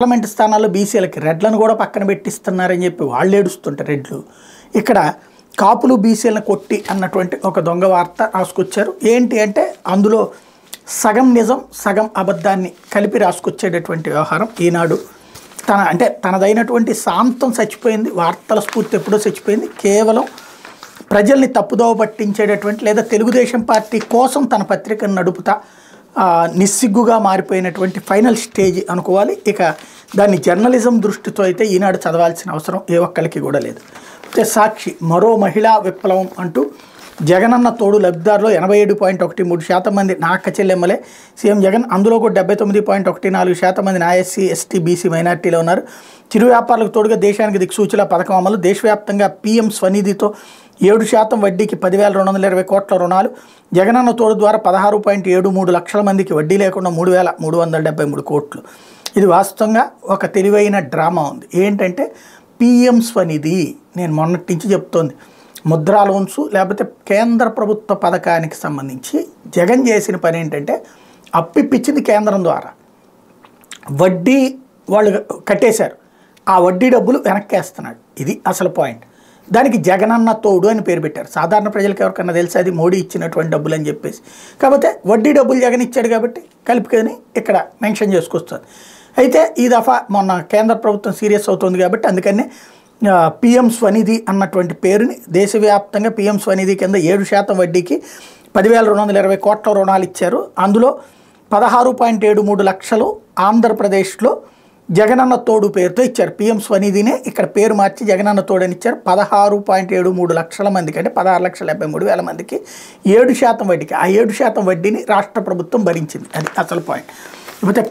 Parliament స్థానాల్లో బీసీలకి రెడ్లను కూడా పక్కన పెట్టిస్తున్నారని చెప్పి వాళ్ళు ఏడుస్తుంటారు రెడ్లు. ఇక్కడ కాపులు బీసీలను కొట్టి అన్నటువంటి ఒక దొంగ వార్త రాసుకొచ్చారు. ఏంటి అంటే అందులో సగం నిజం సగం అబద్ధాన్ని కలిపి రాసుకొచ్చేటటువంటి వ్యవహారం. ఈనాడు తనదైనటువంటి శాంతం చచ్చిపోయింది, వార్తల స్ఫూర్తి ఎప్పుడో చచ్చిపోయింది. కేవలం ప్రజల్ని తప్పుదోవ పట్టించేటటువంటి లేదా తెలుగుదేశం పార్టీ కోసం తన పత్రికను నడుపుతా నిస్సిగ్గుగా మారిపోయినటువంటి ఫైనల్ స్టేజ్ అనుకోవాలి. ఇక దాన్ని జర్నలిజం దృష్టితో అయితే ఈనాడు చదవాల్సిన అవసరం ఏ ఒక్కరికి కూడా లేదు. అయితే సాక్షి మరో మహిళా విప్లవం అంటూ జగనన్న తోడు లబ్ధిదారులో 87.13% మంది నా అక్క చెల్లెమ్మలే సీఎం జగన్, అందులో కూడా 79.14% మంది నా ఎస్సీ ఎస్టీ బీసీ మైనార్టీలో ఉన్నారు. చిరు వ్యాపారులకు తోడుగా దేశానికి దిక్సూచిల పథకం అమలు, దేశవ్యాప్తంగా పీఎం స్వనిధితో 7% వడ్డీకి 10,220 కోట్ల రుణాలు, జగనన్న తోడు ద్వారా 16.73 లక్షల మందికి వడ్డీ లేకుండా 3,373 కోట్లు. ఇది వాస్తవంగా ఒక తెలివైన డ్రామా ఉంది. ఏంటంటే పీఎం స్వనిధి నేను మొన్నటి నుంచి చెప్తోంది, ముద్రా లోన్స్ లేకపోతే కేంద్ర ప్రభుత్వ పథకానికి సంబంధించి జగన్ చేసిన పని ఏంటంటే అప్పిప్పించింది కేంద్రం ద్వారా, వడ్డీ వాళ్ళు కట్టేశారు, ఆ వడ్డీ డబ్బులు వెనక్కేస్తున్నాడు. ఇది అసలు పాయింట్. దానికి జగనన్న తోడు అని పేరు పెట్టారు. సాధారణ ప్రజలకు ఎవరికన్నా తెలిసి అది మోడీ ఇచ్చినటువంటి డబ్బులు అని చెప్పేసి, కాకపోతే వడ్డీ డబ్బులు జగన్ ఇచ్చాడు కాబట్టి కలుపుకొని ఇక్కడ మెన్షన్ చేసుకొస్తుంది. అయితే ఈ దఫా మొన్న కేంద్ర ప్రభుత్వం సీరియస్ అవుతుంది కాబట్టి అందుకని పీఎం స్వనిధి అన్నటువంటి పేరుని దేశవ్యాప్తంగా పీఎం స్వనిధి కింద 7% వడ్డీకి 10,220 కోట్ల రుణాలు ఇచ్చారు. అందులో 16.73 లక్షలు ఆంధ్రప్రదేశ్లో జగనన్న తోడు పేరుతో ఇచ్చారు. పీఎం స్వనిధినే ఇక్కడ పేరు మార్చి జగనన్న తోడు అని ఇచ్చారు. 16.73 లక్షల మందికి అంటే 16,73,000 మందికి 7% వడ్డీకి, ఆ 7% వడ్డీని రాష్ట్ర ప్రభుత్వం భరించింది. అది అసలు పాయింట్. ఇకపోతే